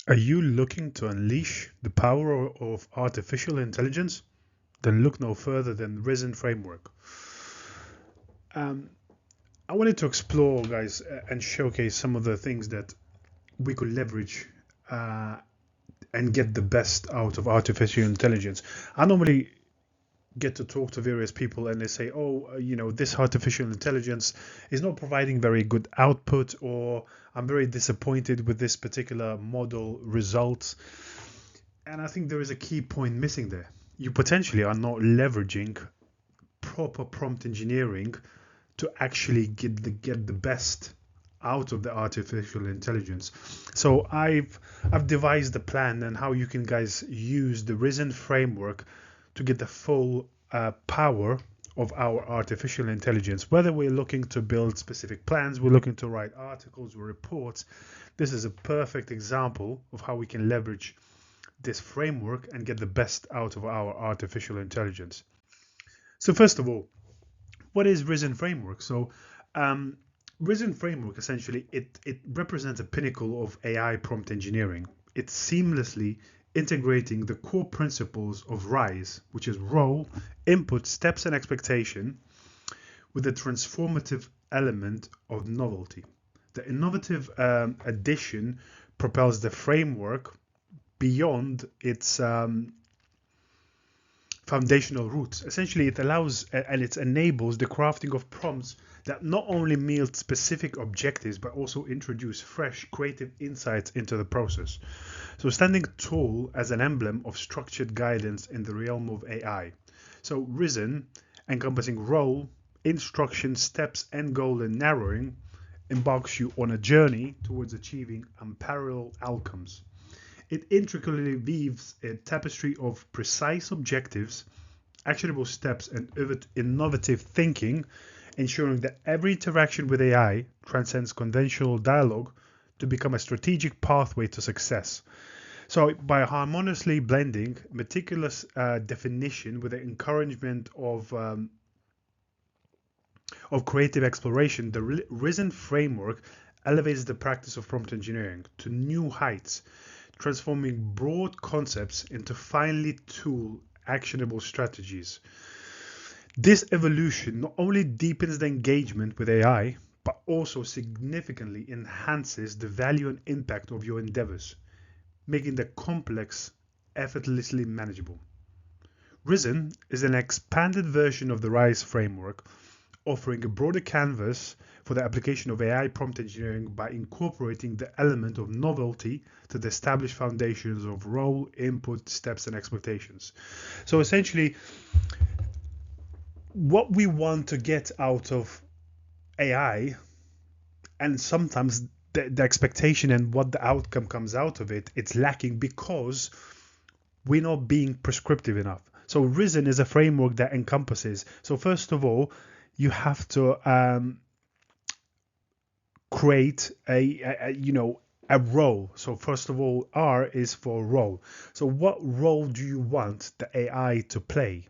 Are you looking to unleash the power of artificial intelligence? Then look no further than Risen Framework. Um, I wanted to explore, guys, and showcase some of the things that we could leverage and get the best out of artificial intelligence. I normally get to talk to various people and they say, oh, this artificial intelligence is not providing very good output, or I'm very disappointed with this particular model results. And I think there is a key point missing there. You potentially are not leveraging proper prompt engineering to actually get the best out of the artificial intelligence. So I've devised a plan and how you can, guys, use the Risen framework to get the full power of our artificial intelligence. Whether we're looking to build specific plans, we're looking to write articles or reports, this is a perfect example of how we can leverage this framework and get the best out of our artificial intelligence. So first of all, what is Risen framework? So Risen framework, essentially, it represents a pinnacle of AI prompt engineering. It's seamlessly integrating the core principles of RISE, which is role, input, steps, and expectation, with the transformative element of novelty. The innovative addition propels the framework beyond its foundational roots. Essentially, it allows and it enables the crafting of prompts that not only meet specific objectives but also introduce fresh creative insights into the process. So standing tall as an emblem of structured guidance in the realm of AI. So Risen, encompassing role, instruction, steps, and goal and narrowing, embarks you on a journey towards achieving unparalleled outcomes. It intricately weaves a tapestry of precise objectives, actionable steps, and innovative thinking, ensuring that every interaction with AI transcends conventional dialogue to become a strategic pathway to success. So by harmoniously blending meticulous definition with the encouragement of creative exploration, the Risen framework elevates the practice of prompt engineering to new heights, transforming broad concepts into finely tuned, actionable strategies. This evolution not only deepens the engagement with AI, but also significantly enhances the value and impact of your endeavors, making the complex effortlessly manageable. Risen is an expanded version of the RISE framework, offering a broader canvas for the application of AI prompt engineering by incorporating the element of novelty to the established foundations of role, input, steps, and expectations. So essentially, what we want to get out of AI, and sometimes the expectation and what the outcome comes out of it, it's lacking because we're not being prescriptive enough. So Risen is a framework that encompasses. So first of all, you have to create a role. So first of all, R is for role. So what role do you want the AI to play?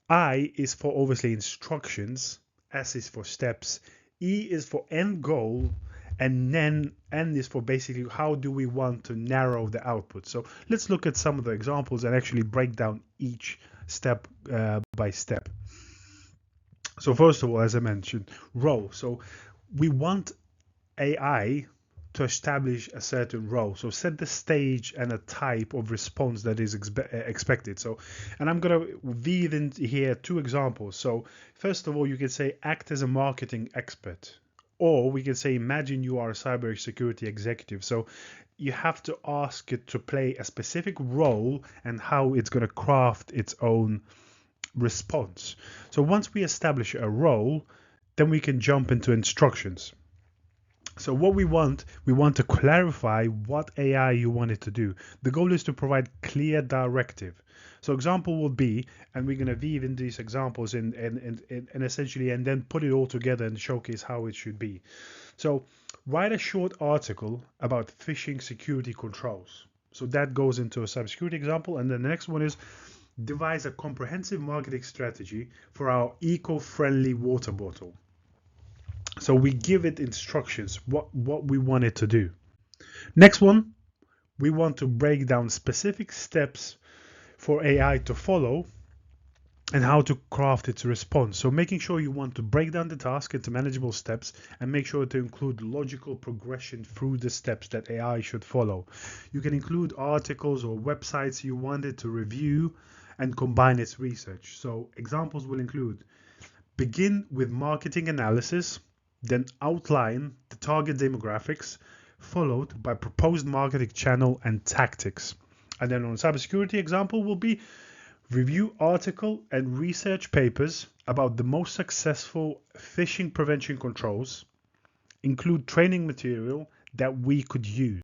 I is for obviously instructions, S is for steps, E is for end goal, and then N is for basically how do we want to narrow the output. So let's look at some of the examples and actually break down each step by step. So first of all, as I mentioned, role. So we want AI to establish a certain role. So set the stage and a type of response that is expected. So, and I'm going to weave in here two examples. So first of all, you can say act as a marketing expert, or we can say imagine you are a cybersecurity executive. So you have to ask it to play a specific role and how it's going to craft its own response. So once we establish a role, then we can jump into instructions. So what we want to clarify what AI you want it to do. The goal is to provide clear directive. So example would be, and we're going to weave in these examples and essentially and then put it all together and showcase how it should be. So write a short article about phishing security controls. So that goes into a cybersecurity example. And then the next one is devise a comprehensive marketing strategy for our eco-friendly water bottle. So we give it instructions, what we want it to do. Next one, we want to break down specific steps for AI to follow and how to craft its response. So making sure you want to break down the task into manageable steps and make sure to include logical progression through the steps that AI should follow. You can include articles or websites you wanted to review and combine its research. So examples will include: begin with marketing analysis, then outline the target demographics, followed by proposed marketing channel and tactics. And then on cybersecurity, example will be: review article and research papers about the most successful phishing prevention controls. Include training material that we could use.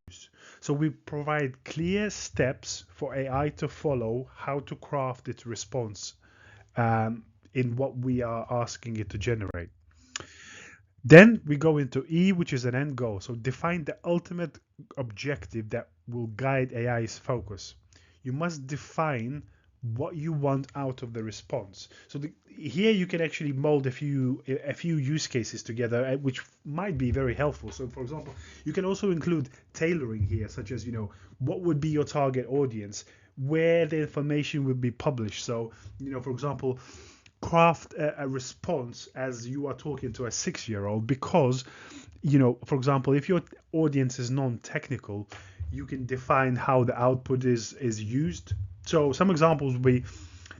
So we provide clear steps for AI to follow how to craft its response in what we are asking it to generate. Then we go into E, which is an end goal. So define the ultimate objective that will guide AI's focus. You must define what you want out of the response. So here you can actually mold a few use cases together, which might be very helpful. So for example, you can also include tailoring here, such as, what would be your target audience, where the information would be published. So, for example, craft a response as you are talking to a 6-year-old, because, for example, if your audience is non-technical, you can define how the output is used. So some examples would be: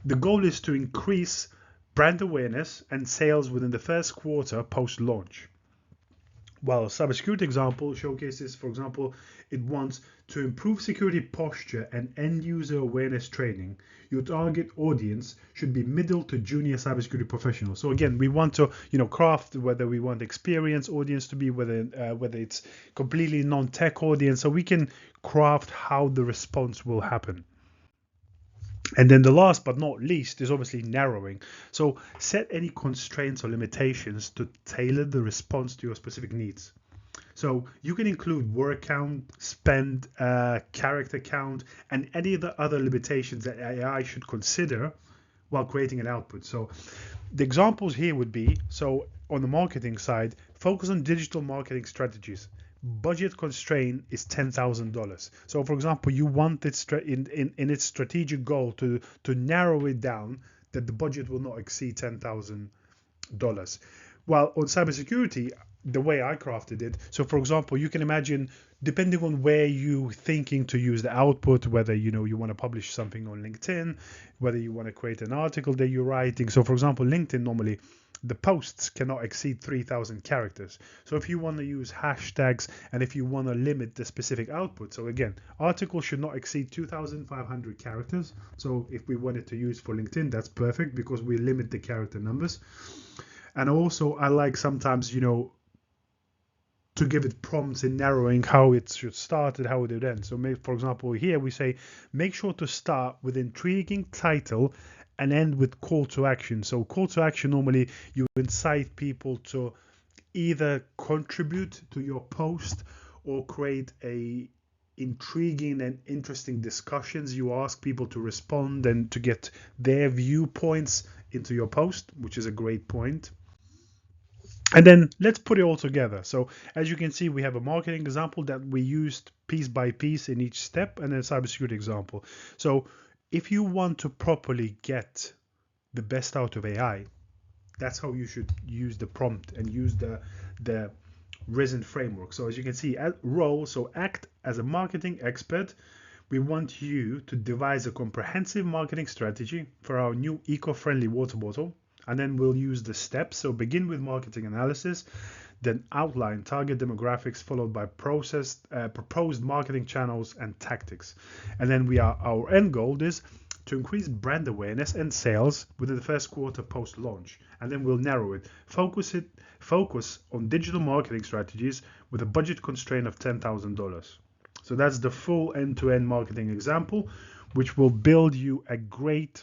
the goal is to increase brand awareness and sales within the first quarter post-launch. While a cybersecurity example showcases, for example, it wants to improve security posture and end-user awareness training. Your target audience should be middle to junior cybersecurity professionals. So again, we want to, craft whether we want experienced audience to be, whether it's completely non-tech audience. So we can craft how the response will happen. And then the last but not least is obviously narrowing. So set any constraints or limitations to tailor the response to your specific needs. So you can include word count, spend, character count, and any of the other limitations that AI should consider while creating an output. So the examples here would be: so on the marketing side, focus on digital marketing strategies. Budget constraint is $10,000. So for example, you want it in its strategic goal to narrow it down, that the budget will not exceed $10,000. While on cybersecurity, the way I crafted it, so for example, you can imagine, depending on where you thinking to use the output, whether you want to publish something on LinkedIn, whether you want to create an article that you're writing. So for example, LinkedIn, normally the posts cannot exceed 3,000 characters. So if you want to use hashtags and if you want to limit the specific output, so again, article should not exceed 2,500 characters. So if we wanted to use for LinkedIn, that's perfect, because we limit the character numbers. And also I like sometimes, to give it prompts in narrowing how it should start and how it would end. So for example, here we say, make sure to start with intriguing title and end with call to action. So call to action, normally you incite people to either contribute to your post or create a intriguing and interesting discussions. You ask people to respond and to get their viewpoints into your post, which is a great point. And then let's put it all together. So as you can see, we have a marketing example that we used piece by piece in each step, and then a cybersecurity example. So if you want to properly get the best out of AI, that's how you should use the prompt and use the Risen framework. So as you can see, role, so act as a marketing expert. We want you to devise a comprehensive marketing strategy for our new eco-friendly water bottle. And then we'll use the steps. So begin with marketing analysis, then outline target demographics, followed by proposed marketing channels and tactics. And then our end goal is to increase brand awareness and sales within the first quarter post-launch. And then we'll narrow it. Focus on digital marketing strategies with a budget constraint of $10,000. So that's the full end-to-end marketing example, which will build you a great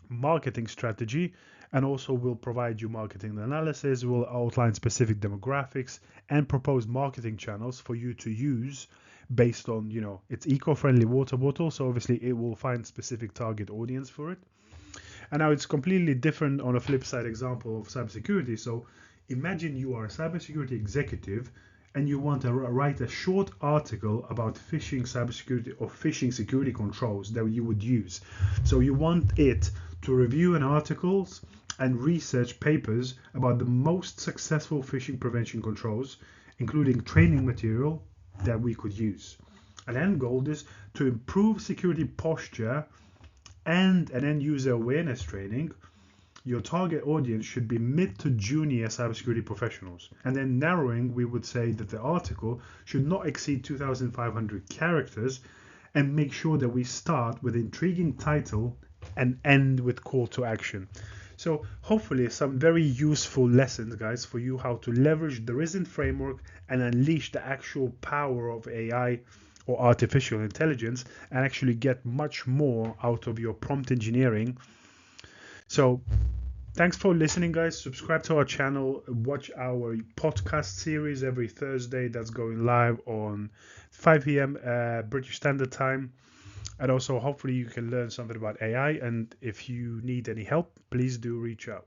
marketing strategy, and also will provide you marketing analysis, will outline specific demographics and propose marketing channels for you to use based on, it's eco-friendly water bottle. So obviously it will find specific target audience for it. And now it's completely different on a flip side example of cybersecurity. So imagine you are a cybersecurity executive and you want to write a short article about phishing cybersecurity or phishing security controls that you would use. So you want it to review an articles and research papers about the most successful phishing prevention controls, including training material that we could use. An end goal is to improve security posture and an end user awareness training. Your target audience should be mid to junior cybersecurity professionals. And then narrowing, we would say that the article should not exceed 2,500 characters, and make sure that we start with intriguing title and end with call to action. So hopefully some very useful lessons, guys, for you how to leverage the RISEN framework and unleash the actual power of AI or artificial intelligence and actually get much more out of your prompt engineering. So thanks for listening, guys. Subscribe to our channel. Watch our podcast series every Thursday. That's going live on 5 p.m. British Standard Time. And also, hopefully, you can learn something about AI. And if you need any help, please do reach out.